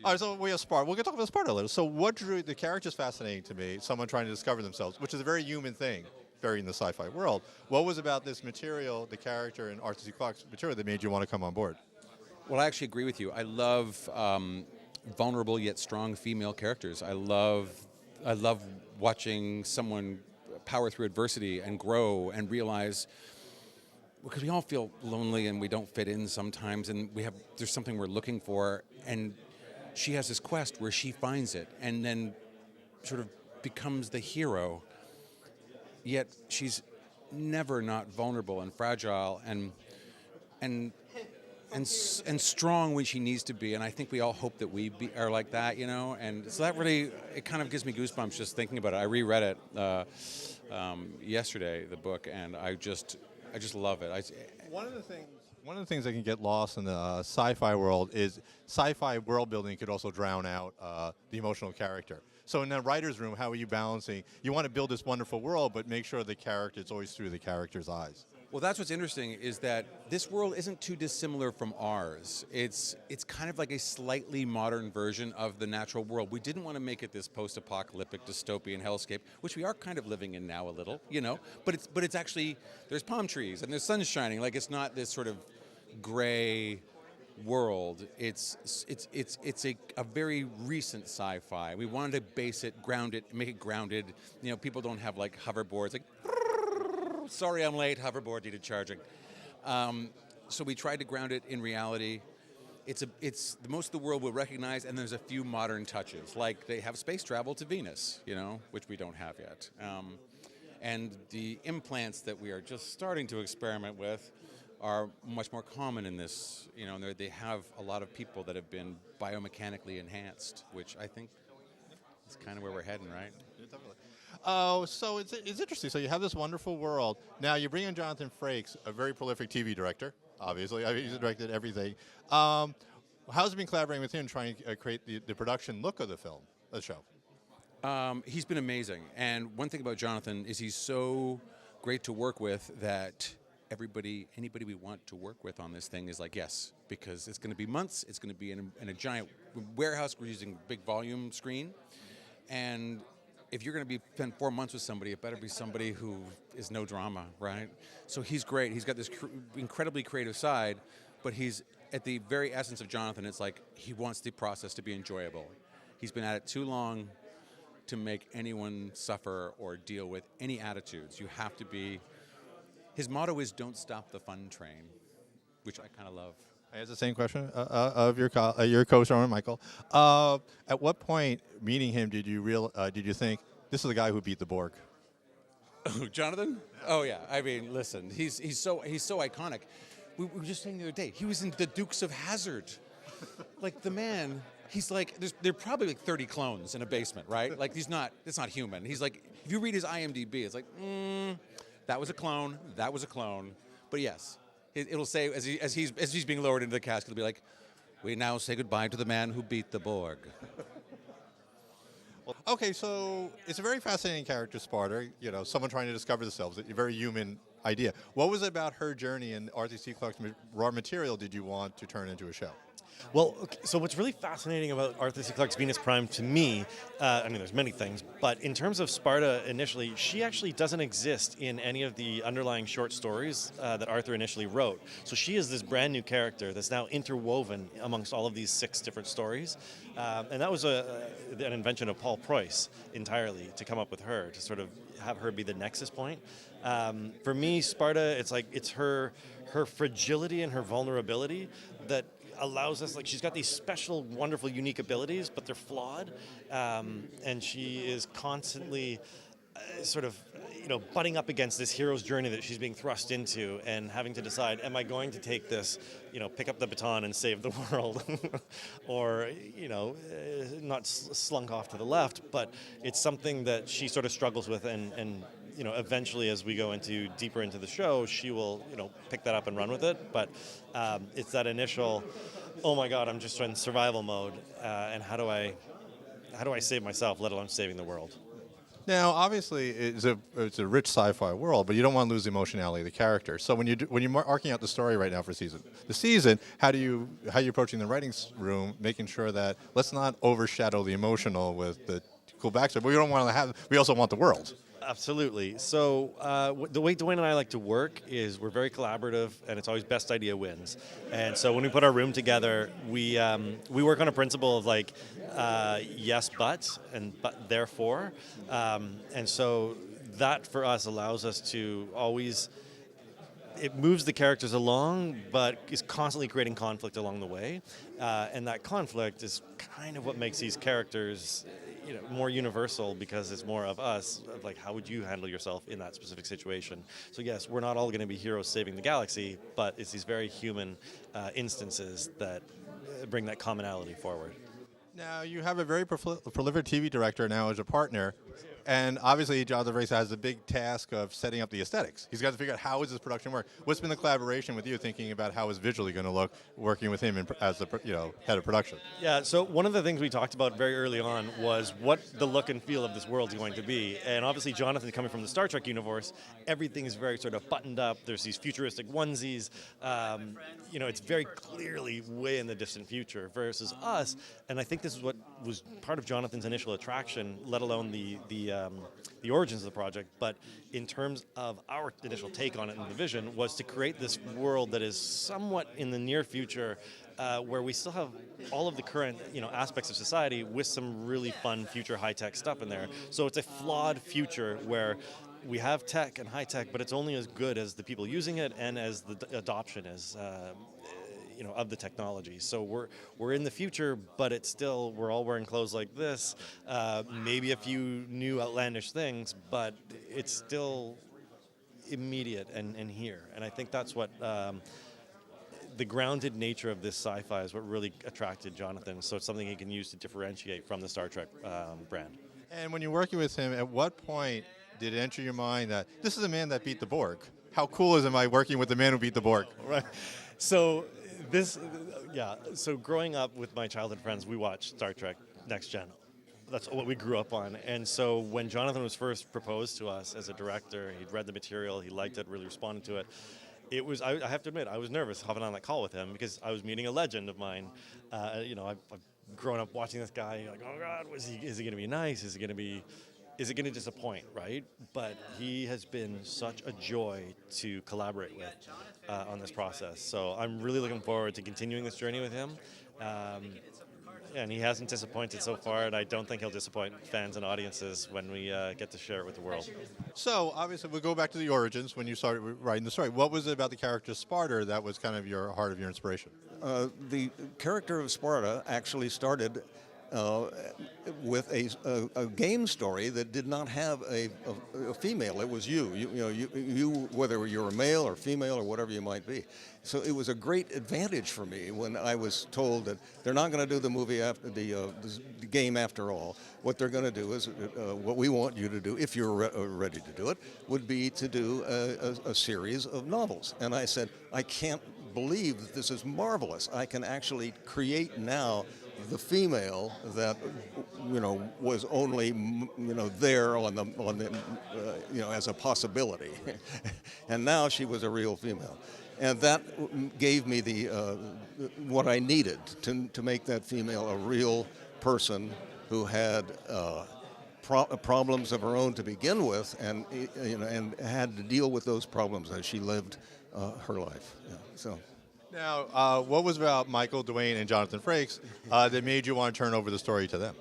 All right, so we have Sparta. We're going to talk about Sparta a little. So what drew the characters fascinating to me, someone trying to discover themselves, which is a very human thing, very in the sci-fi world. What was about this material, the character and Arthur C. Clarke's material that made you want to come on board? Well, I actually agree with you. I love vulnerable yet strong female characters. I love watching someone power through adversity and grow and realize, because we all feel lonely and we don't fit in sometimes, and there's something we're looking for, and she has this quest where she finds it and then sort of becomes the hero, yet she's never not vulnerable and fragile and strong when she needs to be. And I think we all hope that are like that, and so that really, it kind of gives me goosebumps just thinking about it. I reread it yesterday, the book, and I just love it. One of the things that can get lost in the sci-fi world is sci-fi world building could also drown out the emotional character. So in the writer's room, how are you balancing? You want to build this wonderful world, but make sure the character is always through the character's eyes. Well, that's what's interesting, is that this world isn't too dissimilar from ours. It's kind of like a slightly modern version of the natural world. We didn't want to make it this post-apocalyptic dystopian hellscape, which we are kind of living in now a little, But it's actually, there's palm trees and there's sun shining. Like, it's not this sort of gray world. It's a very recent sci-fi. We wanted to base it, make it grounded. People don't have like hoverboards, like, sorry I'm late, hoverboard needed charging. So we tried to ground it in reality. It's most of the world will recognize, and there's a few modern touches, like they have space travel to Venus, which we don't have yet. And the implants that we are just starting to experiment with are much more common in this, they have a lot of people that have been biomechanically enhanced, which I think is kind of where we're heading, right? Oh, so it's interesting. So you have this wonderful world. Now you bring in Jonathan Frakes, a very prolific TV director, obviously. He's directed everything. How's it been collaborating with him, trying to create the production look of the show? He's been amazing. And one thing about Jonathan is he's so great to work with that anybody we want to work with on this thing is like, yes, because it's going to be months. It's going to be in a giant warehouse. We're using a big volume screen. And if you're going to spend 4 months with somebody, it better be somebody who is no drama, right? So he's great. He's got this incredibly creative side, but he's at the very essence of Jonathan. It's like he wants the process to be enjoyable. He's been at it too long to make anyone suffer or deal with any attitudes. You have to be. His motto is "Don't stop the fun train," which I kind of love. I asked the same question of your co-showrunner, Michael. At what point, meeting him, did you think this is the guy who beat the Borg? Oh, Jonathan? Oh yeah. I mean, listen, he's so iconic. We were just saying the other day, he was in the Dukes of Hazzard. Like, the man, he's like, there are probably like 30 clones in a basement, right? Like, it's not human. He's like, if you read his IMDb, it's like, that was a clone, that was a clone. But yes. It'll say, as he's being lowered into the casket, it'll be like, we now say goodbye to the man who beat the Borg. Okay, so it's a very fascinating character, Sparta. Someone trying to discover themselves. A very human idea. What was it about her journey and Arthur C. Clarke's raw material did you want to turn into a show? Well, okay, so what's really fascinating about Arthur C. Clarke's Venus Prime to me, there's many things, but in terms of Sparta initially, she actually doesn't exist in any of the underlying short stories that Arthur initially wrote. So she is this brand new character that's now interwoven amongst all of these 6 different stories. And that was an invention of Paul Preuss entirely, to come up with her, to sort of have her be the nexus point. For me, Sparta, it's her fragility and her vulnerability that allows us, she's got these special, wonderful, unique abilities, but they're flawed, and she is constantly butting up against this hero's journey that she's being thrust into, and having to decide, am I going to take this, pick up the baton and save the world, or, not slunk off to the left, but it's something that she sort of struggles with, and eventually as we go deeper into the show, she will, pick that up and run with it. But it's that initial, oh my God, I'm just in survival mode, and how do I save myself, let alone saving the world? Now, obviously, it's a rich sci-fi world, but you don't want to lose the emotionality of the character. So when you're arcing out the story right now for the season, how are you approaching the writing room, making sure that let's not overshadow the emotional with the cool backstory, but we don't want to have. We also want the world. Absolutely. So the way Dwayne and I like to work is we're very collaborative, and it's always best idea wins. And so when we put our room together, we work on a principle of like yes, but, and but therefore. And so that for us allows us to always, it moves the characters along, but is constantly creating conflict along the way. And that conflict is kind of what makes these characters more universal, because it's more of us, of like how would you handle yourself in that specific situation. So yes, we're not all going to be heroes saving the galaxy, but it's these very human instances that bring that commonality forward. Now, you have a very prolific TV director now as a partner, and obviously Jonathan Frakes has the big task of setting up the aesthetics. He's got to figure out how is this production work. What's been the collaboration with you, thinking about how it's visually going to look, working with him as the head of production? Yeah, so one of the things we talked about very early on was what the look and feel of this world is going to be. And obviously Jonathan, coming from the Star Trek universe, everything is very sort of buttoned up. There's these futuristic onesies. It's very clearly way in the distant future versus us. And I think this is what was part of Jonathan's initial attraction, let alone the origins of the project. But in terms of our initial take on it and the vision, was to create this world that is somewhat in the near future, where we still have all of the current aspects of society with some really fun future high-tech stuff in there. So it's a flawed future where we have tech and high-tech, but it's only as good as the people using it and as the adoption is of the technology. So we're in the future, but it's still, we're all wearing clothes like this, maybe a few new outlandish things, but it's still immediate and here. And I think that's what the grounded nature of this sci-fi is what really attracted Jonathan. So it's something he can use to differentiate from the Star Trek brand. And when you're working with him, at what point did it enter your mind that this is a man that beat the Borg? How cool is it working with the man who beat the Borg? Right. So growing up with my childhood friends, we watched Star Trek Next Gen. That's what we grew up on. And so when Jonathan was first proposed to us as a director, he'd read the material, he liked it, really responded to it. It was, I have to admit, I was nervous hopping on that call with him because I was meeting a legend of mine. I've grown up watching this guy, like, oh God, is he going to be nice? Is it going to disappoint, right? But he has been such a joy to collaborate with on this process. So I'm really looking forward to continuing this journey with him. And he hasn't disappointed so far, and I don't think he'll disappoint fans and audiences when we get to share it with the world. So, obviously, we'll go back to the origins when you started writing the story. What was it about the character Sparta that was kind of your heart of your inspiration? The character of Sparta actually started with a game story that did not have a female. It was you. You, whether you're a male or female or whatever you might be. So it was a great advantage for me when I was told that they're not going to do the movie after the game after all. What they're going to do is what we want you to do, if you're ready to do it, would be to do a series of novels. And I said, I can't believe that this is marvelous. I can actually create now the female that was only there on the as a possibility, and now she was a real female, and that gave me the what I needed to make that female a real person who had problems of her own to begin with, and and had to deal with those problems as she lived her life. Yeah, so. Now, what was about Michael, Dwayne, and Jonathan Frakes that made you want to turn over the story to them?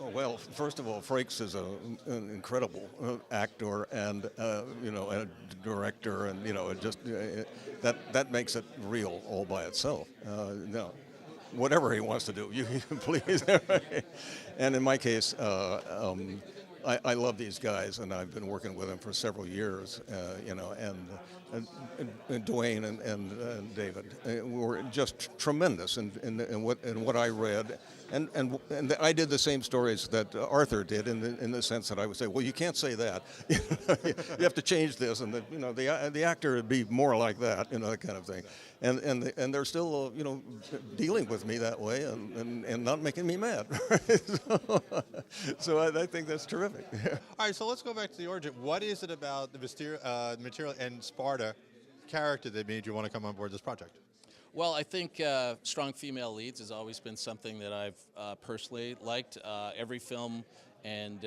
Oh, well, first of all, Frakes is an incredible actor and a director, and that makes it real all by itself. Whatever he wants to do, you please. And in my case, I love these guys, and I've been working with them for several years. And Dwayne and David were just tremendous in what I read, and I did the same stories that Arthur did in the sense that I would say, well, you can't say that. You have to change this, and the actor would be more like that, that kind of thing. And they're still dealing with me that way and not making me mad. So I think that's terrific. All right, so let's go back to the origin. What is it about the material and Sparta character that made you want to come on board this project? Well, I think strong female leads has always been something that I've personally liked. Every film and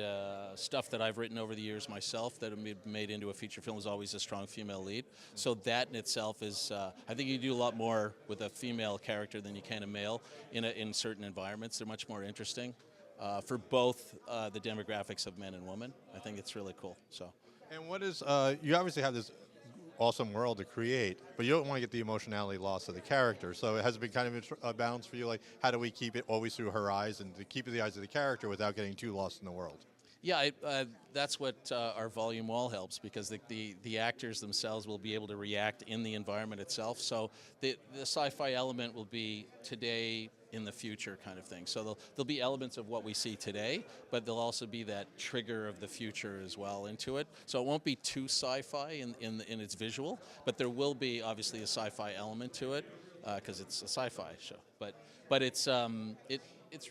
stuff that I've written over the years myself that have been made into a feature film is always a strong female lead. So that in itself is, I think you do a lot more with a female character than you can a male in certain environments. They're much more interesting for both the demographics of men and women. I think it's really cool. So. And what is, you obviously have this awesome world to create, but you don't want to get the emotionality lost of the character. So it has been kind of a balance for you, like how do we keep it always through her eyes and to keep it the eyes of the character without getting too lost in the world? Yeah, that's what our volume wall helps, because the actors themselves will be able to react in the environment itself. So the sci-fi element will be today in the future kind of thing. So there'll be elements of what we see today, but there'll also be that trigger of the future as well into it. So it won't be too sci-fi in its visual, but there will be obviously a sci-fi element to it because it's a sci-fi show. But it's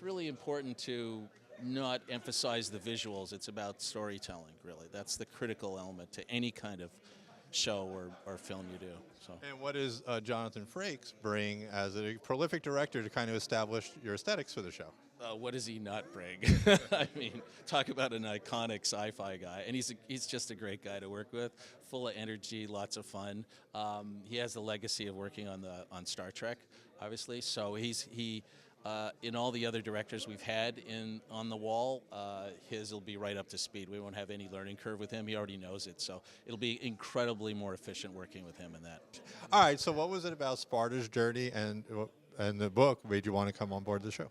really important to not emphasize the visuals. It's about storytelling, really. That's the critical element to any kind of show or film you do. So. And what does Jonathan Frakes bring as a prolific director to kind of establish your aesthetics for the show? What does he not bring? I mean, talk about an iconic sci-fi guy, and he's just a great guy to work with, full of energy, lots of fun. He has the legacy of working on Star Trek, obviously. So he in all the other directors we've had on the wall, his will be right up to speed. We won't have any learning curve with him. He already knows it, so it'll be incredibly more efficient working with him in that. All right, so what was it about Sparta's journey and the book made you want to come on board the show?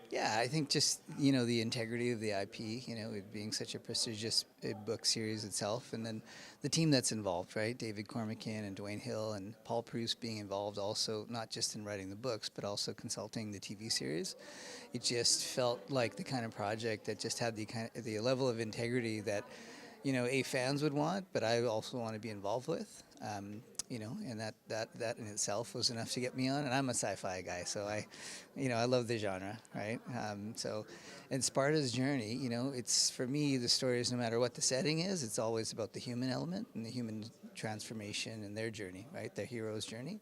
Yeah, I think just, the integrity of the IP, it being such a prestigious book series itself, and then the team that's involved, right? David Cormican and Dwayne Hill and Paul Preuss being involved also, not just in writing the books, but also consulting the TV series. It just felt like the kind of project that just had the level of integrity that, fans would want, but I also want to be involved with. And that in itself was enough to get me on. And I'm a sci-fi guy, so I love the genre, right? And Sparta's journey, it's, for me, the story is no matter what the setting is, it's always about the human element and the human transformation and their journey, right? Their hero's journey.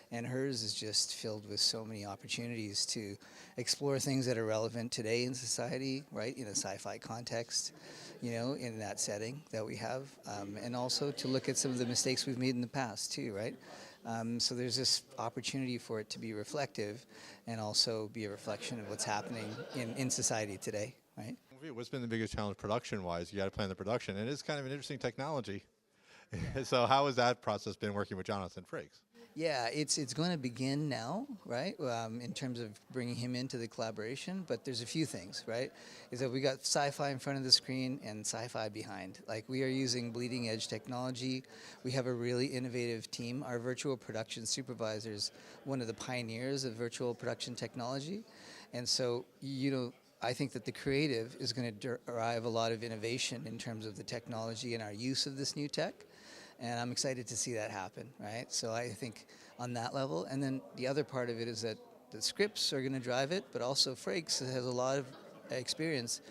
And hers is just filled with so many opportunities to explore things that are relevant today in society, right? In a sci-fi context, in that setting that we have, and also to look at some of the mistakes we've made in the past too, right? So there's this opportunity for it to be reflective and also be a reflection of what's happening in society today, right? What's been the biggest challenge production-wise? You got to plan the production, and it's kind of an interesting technology. So how has that process been working with Jonathan Frakes? Yeah, it's going to begin now, right, in terms of bringing him into the collaboration, but there's a few things, right, is that we got sci-fi in front of the screen and sci-fi behind. Like, we are using bleeding edge technology. We have a really innovative team. Our virtual production supervisor is one of the pioneers of virtual production technology, and so, I think that the creative is going to derive a lot of innovation in terms of the technology and our use of this new tech. And I'm excited to see that happen, right? So I think on that level. And then the other part of it is that the scripts are going to drive it, but also Frakes has a lot of experience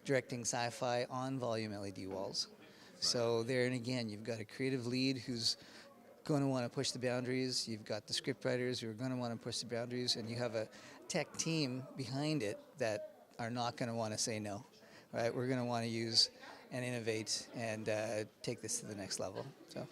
directing sci-fi on volume LED walls. So there, and again, you've got a creative lead who's going to want to push the boundaries. You've got the script writers who are going to want to push the boundaries. And you have a tech team behind it that are not going to want to say no, right? We're going to want to use and innovate and take this to the next level. So.